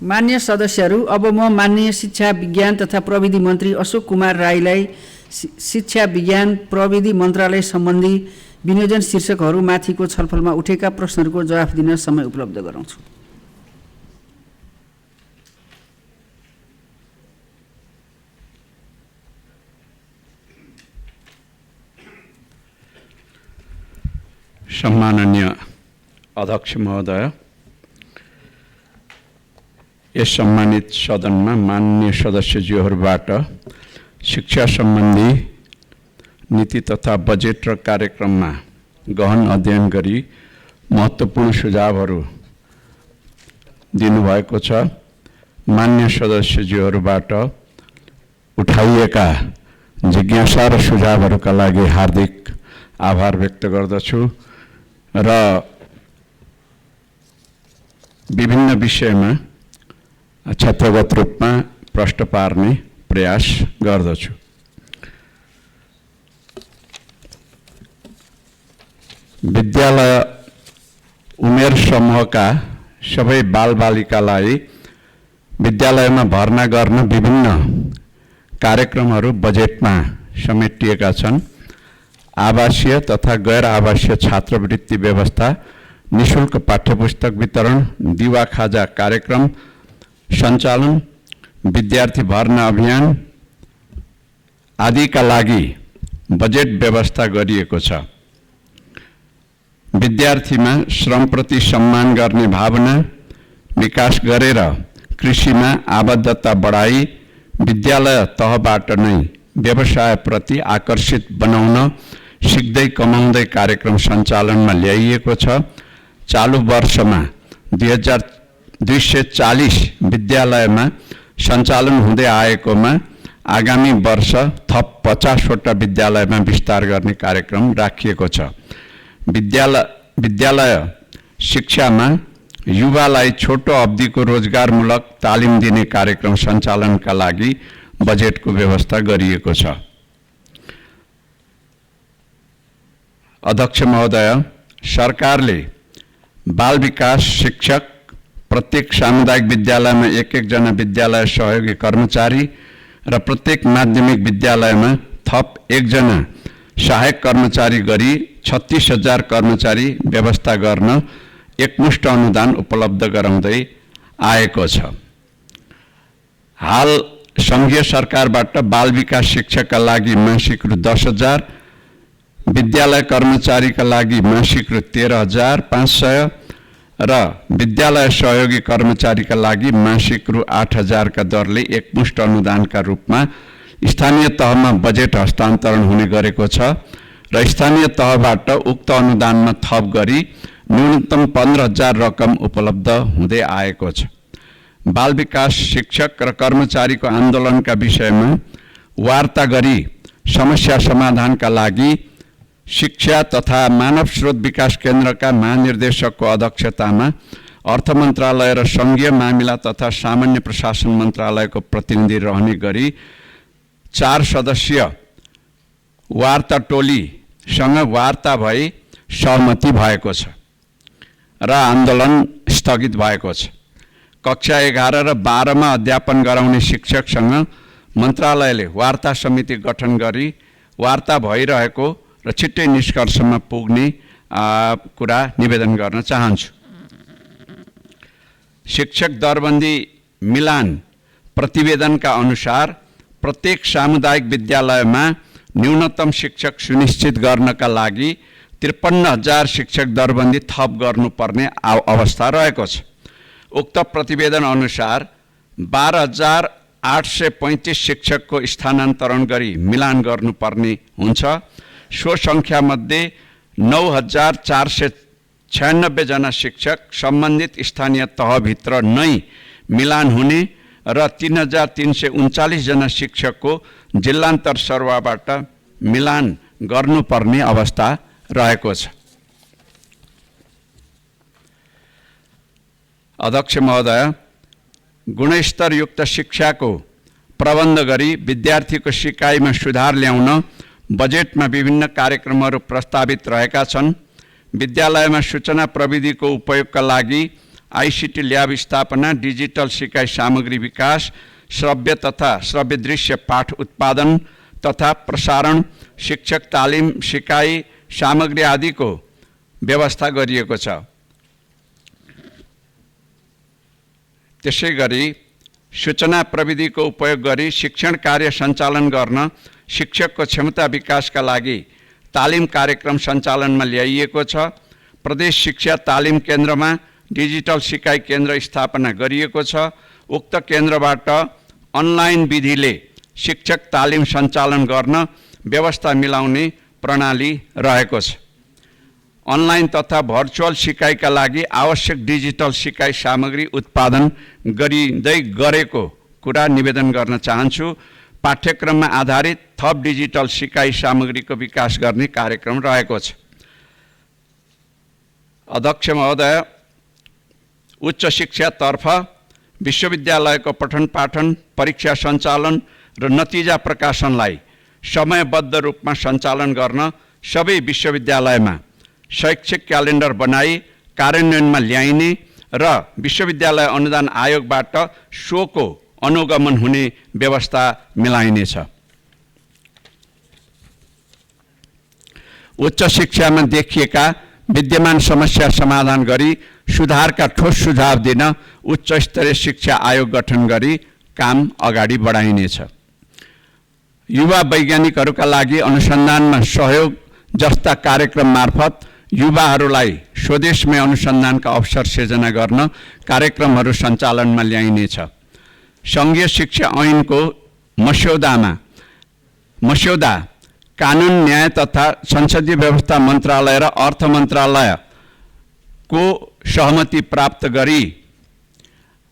मान्य सदस्यहरू, अब म माननीय शिक्षा विज्ञान तथा प्रविधि मन्त्री अशोक कुमार राईलाई शिक्षा विज्ञान प्रविधि मन्त्रालय सम्बन्धी विनियोजन शीर्षकहरू माथिको छलफलमा उठेका प्रश्नहरूको जवाफ दिन समय उपलब्ध गराउँछु। सम्माननीय अध्यक्ष महोदय, यस सम्मानित सदनमा माननीय सदस्यज्यूहरूबाट शिक्षा सम्बन्धी नीति तथा बजेट र कार्यक्रममा गहन अध्ययन गरी महत्त्वपूर्ण सुझावहरू दिनुभएको छ। मान्य सदस्यज्यूहरूबाट उठाइएका जिज्ञासा र सुझावहरूका लागि हार्दिक आभार व्यक्त गर्दछु र विभिन्न विषयमा क्षेत्रगत रूपमा प्रश्न पार्ने प्रयास गर्दछु। विद्यालय उमेर समूहका सबै बालबालिकालाई विद्यालयमा भर्ना गर्न विभिन्न कार्यक्रमहरू बजेटमा समेटिएका छन्। आवासीय तथा गैर आवासीय छात्रवृत्ति व्यवस्था, निःशुल्क पाठ्यपुस्तक वितरण, दिवा खाजा कार्यक्रम सञ्चालन, विद्यार्थी भर्ना अभियान आदिका लागि बजेट व्यवस्था गरिएको छ। विद्यार्थीमा श्रमप्रति सम्मान गर्ने भावना विकास गरेर कृषिमा आबद्धता बढाई विद्यालय तहबाट नै व्यवसायप्रति आकर्षित बनाउन सिक्दै कमाउँदै कार्यक्रम सञ्चालनमा ल्याइएको छ। चालु वर्षमा 2240 विद्यालयमा सञ्चालन हुँदै आएकोमा आगामी वर्ष थप 50वटा विद्यालयमा विस्तार गर्ने कार्यक्रम राखिएको छ। विद्यालय शिक्षामा युवालाई छोटो अवधिको रोजगारमूलक तालिम दिने कार्यक्रम सञ्चालनका लागि बजेटको व्यवस्था गरिएको छ। अध्यक्ष महोदय, सरकारले बाल विकास शिक्षक, प्रत्येक सामुदायिक विद्यालयमा एक जना विद्यालय सहयोगी कर्मचारी र प्रत्येक माध्यमिक विद्यालयमा थप 1 जना सहायक कर्मचारी गरी 36,000 कर्मचारी व्यवस्था गर्न एकमुष्ट अनुदान उपलब्ध गराउँदै आएको छ। हाल सङ्घीय सरकारबाट बाल विकास शिक्षकका लागि मासिक रु 10,000, विद्यालय कर्मचारीका लागि मासिक रु 13,500 र विद्यालय सहयोगी कर्मचारीका लागि मासिक रु 8,000 का दरले एकमुष्ट अनुदानका रूपमा स्थानीय तहमा बजेट हस्तान्तरण हुने गरेको छ र स्थानीय तहबाट उक्त अनुदानमा थप गरी न्यूनतम 15,000 रकम उपलब्ध हुँदै आएको छ। बाल विकास शिक्षक र कर्मचारीको आन्दोलनका विषयमा वार्ता गरी समस्या समाधानका लागि शिक्षा तथा मानव स्रोत विकास केन्द्रका महानिर्देशकको अध्यक्षतामा अर्थ मन्त्रालय र सङ्घीय मामिला तथा सामान्य प्रशासन मन्त्रालयको प्रतिनिधि रहने गरी 4 सदस्यीय वार्ता टोलीसँग वार्ता भई सहमति भएको छ र आन्दोलन स्थगित भएको छ। कक्षा 11 र 12 मा अध्यापन गराउने शिक्षकसँग मन्त्रालयले वार्ता समिति गठन गरी वार्ता भइरहेको र छिट्टै निष्कर्षमा पुग्ने कुरा निवेदन गर्न चाहन्छु। शिक्षक दरबन्दी मिलान प्रतिवेदनका अनुसार प्रत्येक सामुदायिक विद्यालयमा न्यूनतम शिक्षक सुनिश्चित गर्नका लागि 53,000 शिक्षक दरबन्दी थप गर्नुपर्ने अवस्था रहेको छ। उक्त प्रतिवेदन अनुसार 12,835 शिक्षकको स्थानान्तरण गरी मिलान गर्नुपर्ने हुन्छ। सो सङ्ख्यामध्ये 9,496 जना शिक्षक सम्बन्धित स्थानीय तहभित्र नै मिलान हुने र 3,339 जना शिक्षकको जिल्लान्तर सर्वाबाट मिलान गर्नुपर्ने अवस्था रहेको छ। अध्यक्ष महोदय, गुणस्तरयुक्त शिक्षाको प्रबन्ध गरी विद्यार्थीको सिकाइमा सुधार ल्याउन बजेटमा विभिन्न कार्यक्रमहरू प्रस्तावित रहेका छन्। विद्यालयमा सूचना प्रविधिको उपयोगका लागि आईसीटी ल्याब स्थापना, डिजिटल सिकाइ सामग्री विकास, श्रव्य तथा श्रव्य दृश्य पाठ उत्पादन तथा प्रसारण, शिक्षक तालिम सिकाइ सामग्री आदिको व्यवस्था गरिएको छ। त्यसैगरी सूचना प्रविधिको उपयोग गरी शिक्षण कार्य सञ्चालन गर्न शिक्षकको क्षमता विकासका लागि तालिम कार्यक्रम सञ्चालनमा ल्याइएको छ। प्रदेश शिक्षा तालिम केन्द्रमा डिजिटल सिकाइ केन्द्र स्थापना गरिएको छ। उक्त केन्द्रबाट अनलाइन विधिले शिक्षक तालिम सञ्चालन गर्न व्यवस्था मिलाउने प्रणाली रहेको छ। अनलाइन तथा भर्चुअल सिकाइका लागि आवश्यक डिजिटल सिकाइ सामग्री उत्पादन गरिँदै गरेको कुरा निवेदन गर्न चाहन्छु। पाठ्यक्रममा आधारित थप डिजिटल सिकाइ सामग्रीको विकास गर्ने कार्यक्रम रहेको छ। अध्यक्ष महोदय, उच्च शिक्षातर्फ विश्वविद्यालयको पठन पाठन, परीक्षा सञ्चालन र नतिजा प्रकाशनलाई समयबद्ध रूपमा सञ्चालन गर्न सबै विश्वविद्यालयमा शैक्षिक क्यालेन्डर बनाई कार्यान्वयनमा ल्याइने र विश्वविद्यालय अनुदान आयोगबाट सोको अनुगमन हुने व्यवस्था मिलाइनेछ। उच्च शिक्षामा देखिएका विद्यमान समस्या समाधान गरी सुधारका ठोस सुझाव दिन उच्च स्तरीय शिक्षा आयोग गठन गरी काम अगाडि बढाइनेछ। युवा वैज्ञानिकहरूका लागि अनुसन्धानमा सहयोग जस्ता कार्यक्रम मार्फत युवाहरूलाई स्वदेशमै अनुसन्धानका अवसर सिर्जना गर्न कार्यक्रमहरू सञ्चालनमा ल्याइनेछ। सङ्घीय शिक्षा ऐनको मस्यौदा कानुन, न्याय तथा संसदीय व्यवस्था मन्त्रालय र अर्थ मन्त्रालयको सहमति प्राप्त गरी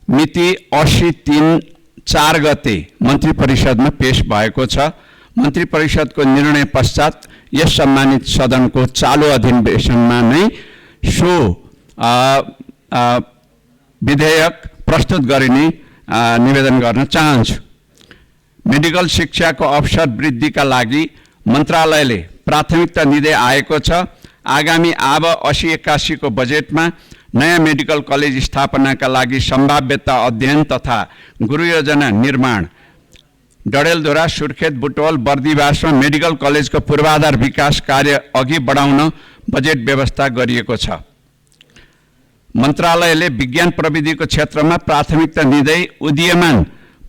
मिति 80/3/4 गते मन्त्री परिषदमा पेश भएको छ। मन्त्री परिषदको निर्णय पश्चात यस सम्मानित सदनको चालु अधिवेशनमा नै सो विधेयक प्रस्तुत गरिने निवेदन गर्न चाहन्छु। मेडिकल शिक्षाको अवसर वृद्धिका लागि मन्त्रालयले प्राथमिकता दिँदै आएको छ। आगामी आब 80-81 को बजेटमा नयाँ मेडिकल कलेज स्थापनाका लागि सम्भाव्यता अध्ययन तथा गुरु योजना निर्माण, डडेलधुरा, सुर्खेत, बुटवल, बर्दिवासमा मेडिकल कलेजको पूर्वाधार विकास कार्य अघि बढाउन बजेट व्यवस्था गरिएको छ। मन्त्रालयले विज्ञान प्रविधिको क्षेत्रमा प्राथमिकता दिँदै उदीयमान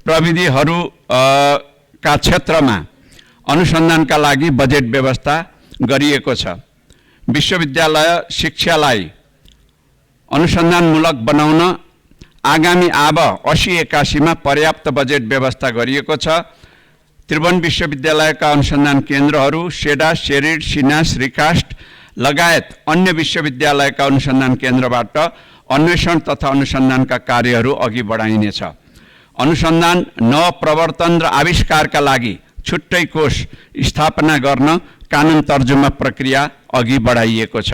प्रविधिहरूका क्षेत्रमा अनुसन्धानका लागि बजेट व्यवस्था गरिएको छ। विश्वविद्यालय शिक्षालाई अनुसन्धानमूलक बनाउन आगामी आब 80-81 मा पर्याप्त बजेट व्यवस्था गरिएको छ। त्रिभुवन विश्वविद्यालयका अनुसन्धान केन्द्रहरू, सेडा, सेरिड, सिनास, रिकास्ट लगायत अन्य विश्वविद्यालयका अनुसन्धान केन्द्रबाट अन्वेषण तथा अनुसन्धानका कार्यहरू अघि बढाइनेछ। अनुसन्धान, नवप्रवर्तन र आविष्कारका लागि छुट्टै कोष स्थापना गर्न कानुन तर्जुमा प्रक्रिया अघि बढाइएको छ।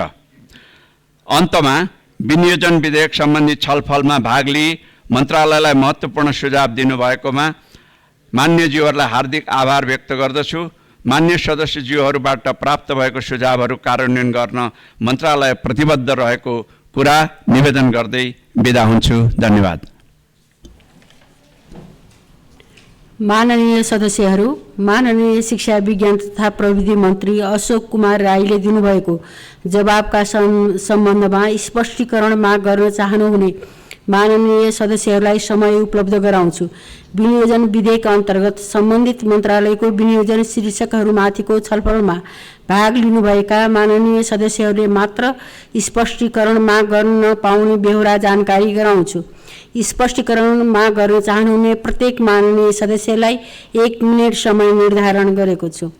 अन्तमा विनियोजन विधेयक सम्बन्धी छलफलमा भाग लिई मन्त्रालयलाई महत्त्वपूर्ण सुझाव दिनुभएकोमा मान्यज्यूहरूलाई हार्दिक आभार व्यक्त गर्दछु। मान्य सदस्यज्यूहरूबाट प्राप्त भएको सुझावहरू कार्यान्वयन गर्न मन्त्रालय प्रतिबद्ध रहेको कुरा निवेदन गर्दै बिदा हुन्छु। धन्यवाद। माननीय सदस्यहरू, माननीय शिक्षा विज्ञान तथा प्रविधि मन्त्री अशोक कुमार राईले दिनुभएको जवाबका सम्बन्धमा स्पष्टीकरण माग गर्न चाहनुहुने माननीय सदस्यहरूलाई समय उपलब्ध गराउँछु। विनियोजन विधेयक अन्तर्गत सम्बन्धित मन्त्रालयको विनियोजन शीर्षकहरूमाथिको छलफलमा भाग लिनुभएका माननीय सदस्यहरूले मात्र स्पष्टीकरण माग गर्न पाउने बेहोरा जानकारी गराउँछु। स्पष्टीकरण माग गर्न चाहनुहुने प्रत्येक माननीय सदस्यलाई 1 मिनेट समय निर्धारण गरेको छु।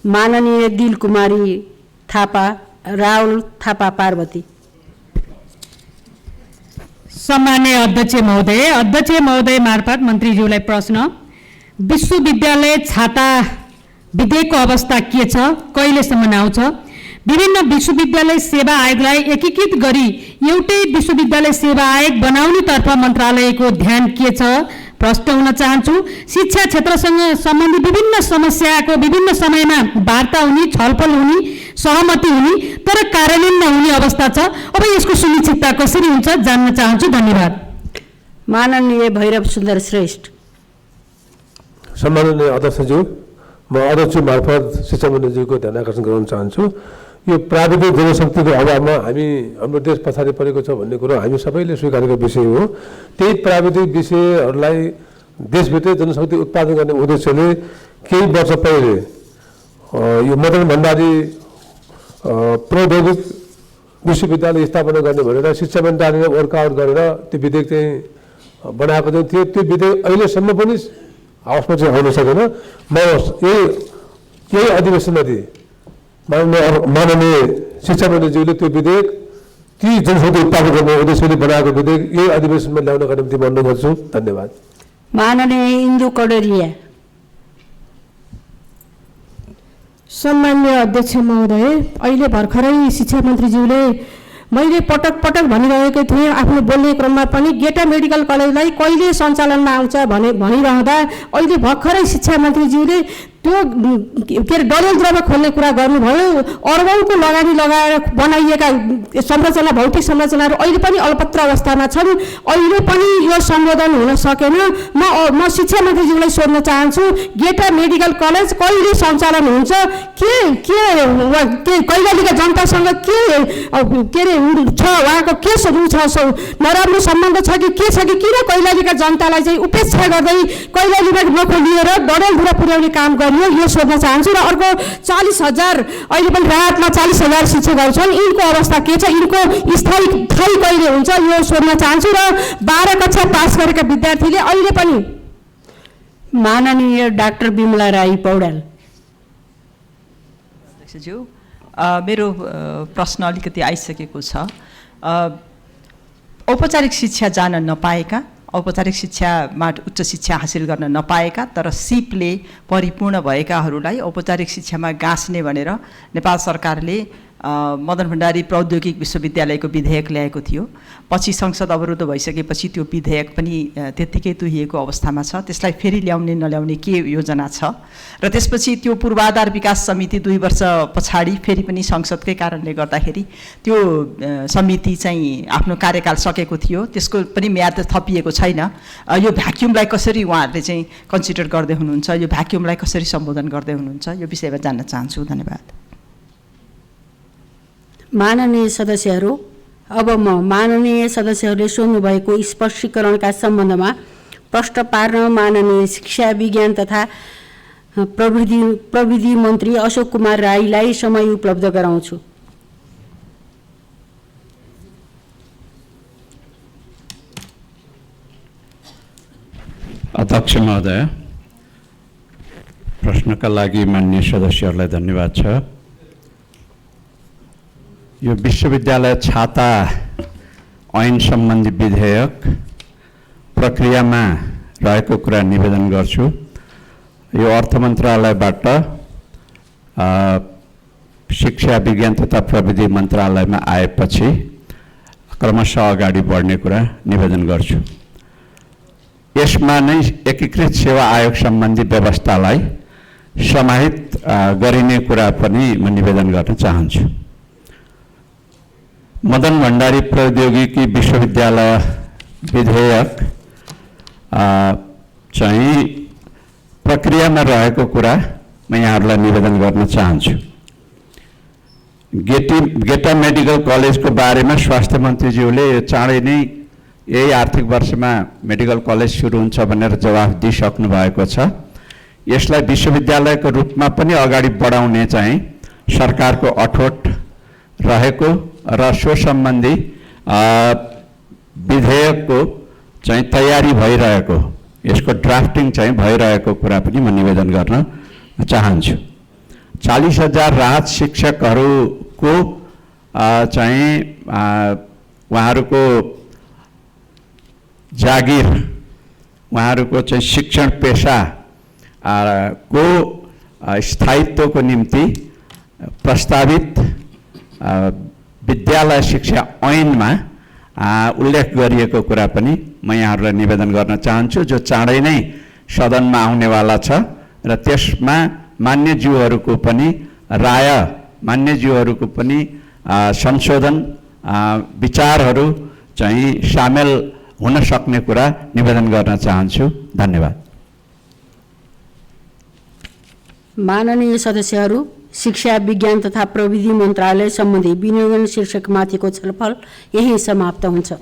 माननीय दिल कुमारी थापा, राहुल थापा पार्वती। सम्मान्य अध्यक्ष महोदय मार्फत मन्त्रीज्यूलाई प्रश्न। विश्वविद्यालय छाता विधेयकको अवस्था के छ, कहिलेसम्म आउँछ? विभिन्न विश्वविद्यालय सेवा आयोगलाई एकीकृत गरी एउटै विश्वविद्यालय सेवा आयोग बनाउनेतर्फ मन्त्रालयको ध्यान के छ? प्रश्न हुन चाहन्छु। शिक्षा क्षेत्रसँग सम्बन्धी विभिन्न समस्याको विभिन्न समयमा वार्ता हुने, छलफल हुने, सहमति हुने तर कार्यान्वयन नहुने अवस्था छ। अब यसको सुनिश्चितता कसरी हुन्छ जान्न चाहन्छु। धन्यवाद। माननीय भैरव सुन्दर श्रेष्ठ। सम्माननीय अध्यक्षज्यू, म अध्यक्ष मार्फत शिक्षा मन्त्रीज्यूको ध्यान आकर्षण गराउन चाहन्छु। यो प्राविधिक जनशक्तिको अभावमा हाम्रो देश पछाडि परेको छ भन्ने कुरो हामी सबैले स्वीकारेको विषय हो। त्यही प्राविधिक विषयहरूलाई देशभित्रै जनशक्ति उत्पादन गर्ने उद्देश्यले केही वर्ष पहिले यो मदन भण्डारी प्रौद्योगिक विश्वविद्यालय स्थापना गर्ने भनेर शिक्षा मन्त्रालयले वर्कआउट गरेर त्यो विधेयक चाहिँ बनाएको चाहिँ थियो। त्यो विधेयक अहिलेसम्म पनि हाउसमा चाहिँ आउन सकेन। म यही अधिवेशनमा माननीय शिक्षा मन्त्रीज्यूले त्यो विधेयक ती जनशक्ति उत्पादन गर्ने उद्देश्यले बनाएको विधेयक यही अधिवेशनमा ल्याउनका निम्ति मन गर्छु। धन्यवाद। माननीय इन्दु कडेरिया। सम्मान्य अध्यक्ष महोदय, अहिले भर्खरै शिक्षा मन्त्रीज्यूले मैले पटक पटक भनिरहेको थिएँ आफ्नो बोल्ने क्रममा पनि गेटा मेडिकल कलेजलाई कहिले सञ्चालनमा आउँछ भनिरहँदा अहिले भर्खरै शिक्षा मन्त्रीज्यूले त्यो के अरे डडेलधुरामा खोल्ने कुरा गर्नुभयो। अर्बौंको लगानी लगाएर बनाइएका संरचना भौतिक संरचनाहरू अहिले पनि अल्पत्र अवस्थामा छन्। अहिले पनि यो सम्बोधन हुन सकेन। म शिक्षा मन्त्रीज्यूलाई सोध्न चाहन्छु, गेटा मेडिकल कलेज कहिले सञ्चालन हुन्छ? के कैलालीका जनतासँग के अरे छ, उहाँको के छ, नराम्रो सम्बन्ध छ कि के छ कि किन कैलालीका जनतालाई चाहिँ उपेक्षा गर्दै कैलालीमा नखोलिएर डडेलधुरा पुर्याउने काम गर्यो, यो सोध्न चाहन्छु। र अर्को 40,000 अहिले पनि राहतमा 40,000 शिक्षकहरू छन्, यिनको अवस्था के छ? यिनको स्थायी कहिले हुन्छ यो सोध्न चाहन्छु। र 12 कक्षा पास गरेका विद्यार्थीले अहिले पनि। माननीय डाक्टर बिमला राई पौडेल। अध्यक्षज्यू, मेरो प्रश्न अलिकति आइसकेको छ। औपचारिक शिक्षा जान नपाएका, औपचारिक शिक्षामा उच्च शिक्षा हासिल गर्न नपाएका तर सिपले परिपूर्ण भएकाहरूलाई औपचारिक शिक्षामा गाँस्ने भनेर नेपाल सरकारले मदन भण्डारी प्रौद्योगिक विश्वविद्यालयको विधेयक ल्याएको थियो। पछि संसद अवरुद्ध भइसकेपछि त्यो विधेयक पनि त्यत्तिकै तुहिएको अवस्थामा छ। त्यसलाई फेरि ल्याउने नल्याउने के योजना छ? र त्यसपछि त्यो पूर्वाधार विकास समिति 2 वर्ष पछाडि फेरि पनि संसदकै कारणले गर्दाखेरि त्यो समिति चाहिँ आफ्नो कार्यकाल सकेको थियो, त्यसको पनि म्याद थपिएको छैन। यो भ्याक्युमलाई कसरी उहाँहरूले चाहिँ कन्सिडर गर्दै हुनुहुन्छ? यो भ्याक्युमलाई कसरी सम्बोधन गर्दै हुनुहुन्छ? यो विषयमा जान्न चाहन्छु। धन्यवाद। माननीय सदस्यहरू, अब म माननीय सदस्यहरूले सोध्नुभएको स्पष्टीकरणका सम्बन्धमा प्रश्न पार्न माननीय शिक्षा विज्ञान तथा प्रविधि मन्त्री अशोक कुमार राईलाई समय उपलब्ध गराउँछु। अध्यक्ष महोदय, प्रश्नका लागि माननीय सदस्यहरूलाई धन्यवाद छ। यो विश्वविद्यालय छाता ऐन सम्बन्धी विधेयक प्रक्रियामा रहेको कुरा निवेदन गर्छु। यो अर्थ मन्त्रालयबाट शिक्षा विज्ञान तथा प्रविधि मन्त्रालयमा आएपछि क्रमशः अगाडि बढ्ने कुरा निवेदन गर्छु। यसमा नै एकीकृत सेवा आयोग सम्बन्धी व्यवस्थालाई समाहित गरिने कुरा पनि म निवेदन गर्न चाहन्छु। मदन भण्डारी प्रौद्योगिकी विश्वविद्यालय विधेयक चाहिँ प्रक्रियामा रहेको कुरा म यहाँहरूलाई निवेदन गर्न चाहन्छु। गेटा मेडिकल कलेजको बारेमा स्वास्थ्य मन्त्रीज्यूले चाँडै नै यही आर्थिक वर्षमा मेडिकल कलेज सुरु हुन्छ भनेर जवाफ दिइसक्नु भएको छ। यसलाई विश्वविद्यालयको रूपमा पनि अगाडि बढाउने चाहिँ सरकारको अठोट रहेको र सो सम्बन्धी विधेयकको चाहिँ तयारी भइरहेको, यसको ड्राफ्टिङ चाहिँ भइरहेको कुरा पनि म निवेदन गर्न चाहन्छु। 40,000 राहत शिक्षकहरूको चाहिँ उहाँहरूको जागिर, उहाँहरूको चाहिँ शिक्षण पेशा को स्थायित्वको निम्ति प्रस्तावित विद्यालय शिक्षा ऐनमा उल्लेख गरिएको कुरा पनि म यहाँहरूलाई निवेदन गर्न चाहन्छु, जो चाँडै नै सदनमा आउनेवाला छ र त्यसमा मान्यज्यूहरूको पनि राय मान्यज्यूहरूको पनि संशोधन विचारहरू चाहिँ सामेल हुन सक्ने कुरा निवेदन गर्न चाहन्छु। धन्यवाद। माननीय सदस्यहरू, शिक्षा विज्ञान तथा प्रविधि मन्त्रालय सम्बन्धी विनियोजन शीर्षकमाथिको छलफल यही समाप्त हुन्छ।